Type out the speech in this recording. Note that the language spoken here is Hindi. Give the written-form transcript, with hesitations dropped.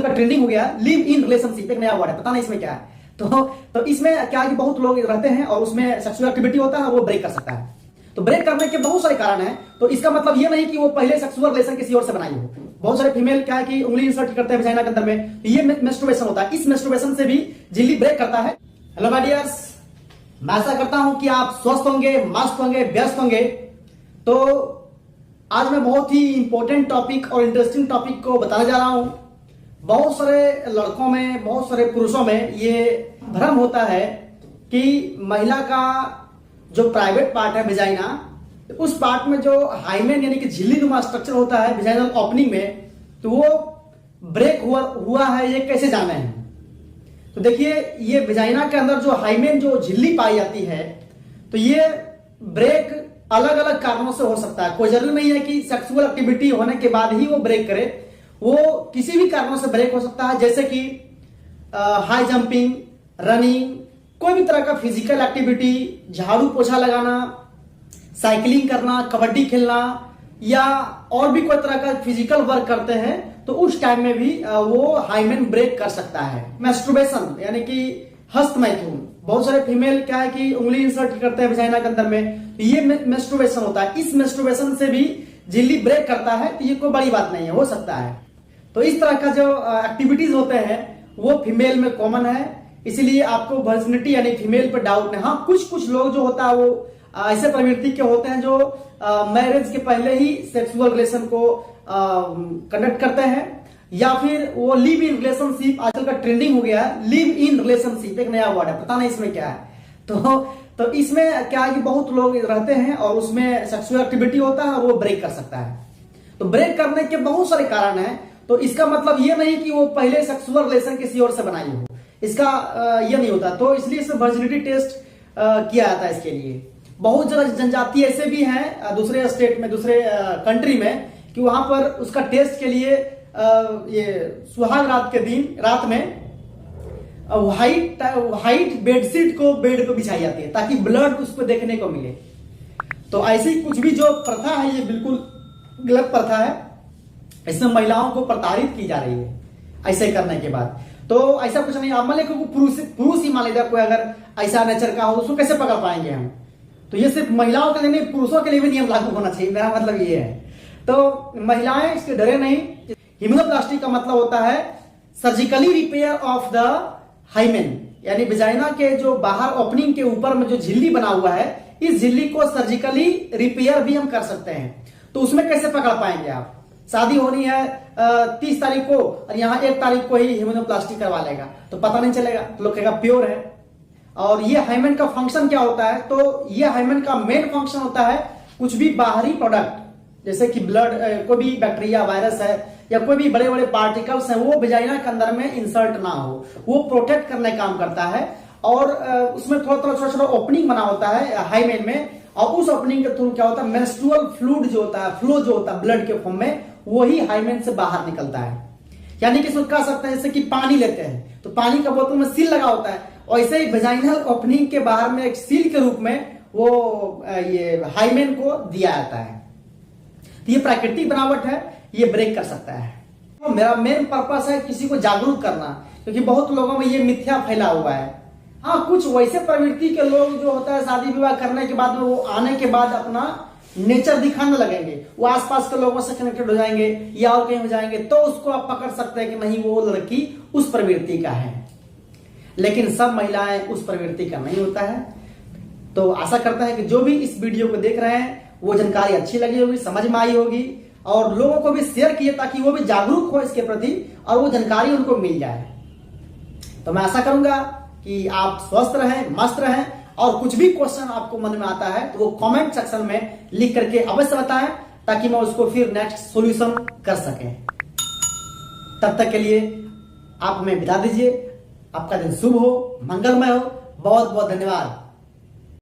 का ट्रेंडिंग हो गया लिव इन रिलेशनशिप, एक नया वर्ड है, पता नहीं इसमें क्या है। तो इसमें क्या है कि बहुत लोग रहते हैं और उसमें सेक्सुअल एक्टिविटी होता है, वो ब्रेक कर सकता है। तो ब्रेक करने के बहुत सारे कारण हैं। तो इसका मतलब ये नहीं कि वो पहले सेक्सुअल रिलेशन किसी और से बनाई हो। बहुत सारे फीमेल क्या है कि उंगली इंसर्ट करते हैं वजाइना के अंदर में, तो ये मेस्टुर्बेशन होता है। इस मेस्टुर्बेशन से भी झिल्ली ब्रेक करता है। हेलो माय डियर्स, मैं आशा करता हूं कि आप स्वस्थ होंगे, मस्त होंगे, व्यस्त होंगे। तो आज मैं बहुत ही इंपॉर्टेंट टॉपिक और इंटरेस्टिंग टॉपिक को बताने जा रहा हूं। बहुत सारे लड़कों में, बहुत सारे पुरुषों में ये भ्रम होता है कि महिला का जो प्राइवेट पार्ट है वेजाइना, उस पार्ट में जो हाइमेन यानी कि झिल्ली नुमा स्ट्रक्चर होता है वेजाइनल ओपनिंग में, तो वो ब्रेक हुआ है, ये कैसे जाने हैं। तो देखिए, ये वेजाइना के अंदर जो हाइमेन जो झिल्ली पाई जाती है, तो ये ब्रेक अलग अलग कारणों से हो सकता है। कोई जरूरी नहीं है कि सेक्सुअल एक्टिविटी होने के बाद ही वो ब्रेक करे, वो किसी भी कारणों से ब्रेक हो सकता है। जैसे कि हाई जंपिंग, रनिंग, कोई भी तरह का फिजिकल एक्टिविटी, झाड़ू पोछा लगाना, साइकिलिंग करना, कबड्डी खेलना, या और भी कोई तरह का फिजिकल वर्क करते हैं, तो उस टाइम में भी वो हाइमेन ब्रेक कर सकता है। मैस्टुर्बेशन यानी कि हस्तमैथुन, बहुत सारे फीमेल क्या है कि उंगली इंसर्ट करते हैं वजाइना के अंदर में, तो ये मैस्टुर्बेशन होता है। इस मैस्टुर्बेशन से भी झिल्ली ब्रेक करता है, तो ये कोई बड़ी बात नहीं है, हो सकता है। तो इस तरह का जो एक्टिविटीज होते हैं वो फीमेल में कॉमन है, इसीलिए आपको वर्जिनिटी यानी फीमेल पर डाउट नहीं। हाँ, कुछ लोग जो होता है वो ऐसे प्रवृत्ति के होते हैं जो मैरिज के पहले ही सेक्सुअल रिलेशन को कंडक्ट करते हैं, या फिर वो लिव इन रिलेशनशिप, आजकल का ट्रेंडिंग हो गया है लिव इन रिलेशनशिप, एक नया वर्ड है, पता नहीं इसमें क्या है। तो इसमें क्या है कि बहुत लोग रहते हैं और उसमें सेक्सुअल एक्टिविटी होता है और वो ब्रेक कर सकता है। तो ब्रेक करने के बहुत सारे कारण हैं। तो इसका मतलब ये नहीं कि वो पहले सेक्सुअल रिलेशन किसी और से बनाई हो, इसका ये नहीं होता। तो इसलिए इसे वर्जिनिटी टेस्ट किया जाता है इसके लिए। बहुत ज्यादा जनजाति ऐसे भी हैं दूसरे स्टेट में, दूसरे कंट्री में, कि वहां पर उसका टेस्ट के लिए ये सुहाग रात के दिन रात में व्हाइट बेडशीट को बेड पे बिछाई जाती है ताकि ब्लड उसको देखने को मिले। तो ऐसी कुछ भी जो प्रथा है ये बिल्कुल गलत प्रथा है। इसमें महिलाओं को प्रताड़ित की जा रही है ऐसे करने के बाद। तो ऐसा कुछ नहीं। आप मान लीजिए पुरुष ही मान लीजिए कोई अगर ऐसा नेचर का हो, उसको कैसे पकड़ पाएंगे हम। तो ये सिर्फ महिलाओं के लिए नहीं, पुरुषों के लिए भी नियम लागू होना चाहिए, मेरा मतलब ये है। तो महिलाएं इसके डरे नहीं। हिमेनोप्लास्टी का मतलब होता है surgically repair of the hymen, यानी वेजाइना के जो बाहर ओपनिंग के ऊपर में जो झिल्ली बना हुआ है, इस झिल्ली को सर्जिकली रिपेयर भी हम कर सकते हैं। तो उसमें कैसे पकड़ पाएंगे आप। शादी होनी है 30 तारीख को और यहाँ 1 तारीख को ही हिमेनोप्लास्टी करवा लेगा तो पता नहीं चलेगा, तो लोग कहेगा प्योर है। और ये हाइमेन का फंक्शन क्या होता है, तो ये हाइमेन का मेन फंक्शन होता है कुछ भी बाहरी प्रोडक्ट, जैसे कि ब्लड, कोई भी बैक्टीरिया, वायरस है, या कोई भी बड़े बड़े पार्टिकल्स हैं, वो वेजाइना के अंदर में इंसर्ट ना हो, वो प्रोटेक्ट करने काम करता है। और उसमें थोड़ा छोटा ओपनिंग बना होता है हाइमेन में, और उस ओपनिंग के थ्रू क्या होता है, मेंस्ट्रुअल फ्लूइड जो होता है, फ्लो जो होता है ब्लड के फॉर्म में, वही हाइमेन से बाहर निकलता है। यानी कि इसको कह सकते हैं जैसे कि पानी लेते हैं तो पानी का बोतल में सील लगा होता है, और ऐसे ही वेजाइनल ओपनिंग के बाहर में एक सील के रूप में वो ये हाइमेन को दिया जाता है। तो ये प्राकृतिक बनावट है, ये ब्रेक कर सकता है। तो मेरा मेन पर्पस है किसी को जागरूक करना, क्योंकि बहुत लोगों में ये मिथ्या फैला हुआ है। हाँ, कुछ वैसे प्रवृत्ति के लोग जो होता है शादी विवाह करने के बाद में वो आने के बाद अपना नेचर दिखाने लगेंगे, वो आसपास के लोगों से कनेक्टेड हो जाएंगे या और कहीं हो जाएंगे, तो उसको आप पकड़ सकते हैं कि नहीं वो लड़की उस प्रवृत्ति का है। लेकिन सब महिलाएं उस प्रवृत्ति का नहीं होता है। तो आशा करता है कि जो भी इस वीडियो को देख रहे हैं वो जानकारी अच्छी लगी होगी, समझ में आई होगी, और लोगों को भी शेयर किए ताकि वो भी जागरूक हो इसके प्रति और वो जानकारी उनको मिल जाए। तो मैं आशा करूंगा कि आप स्वस्थ रहें, मस्त रहें, और कुछ भी क्वेश्चन आपको मन में आता है तो वो कमेंट सेक्शन में लिख करके अवश्य बताएं ताकि मैं उसको फिर नेक्स्ट सॉल्यूशन कर सकें। तब तक के लिए आप हमें विदा दीजिए। आपका दिन शुभ हो, मंगलमय हो। बहुत बहुत धन्यवाद।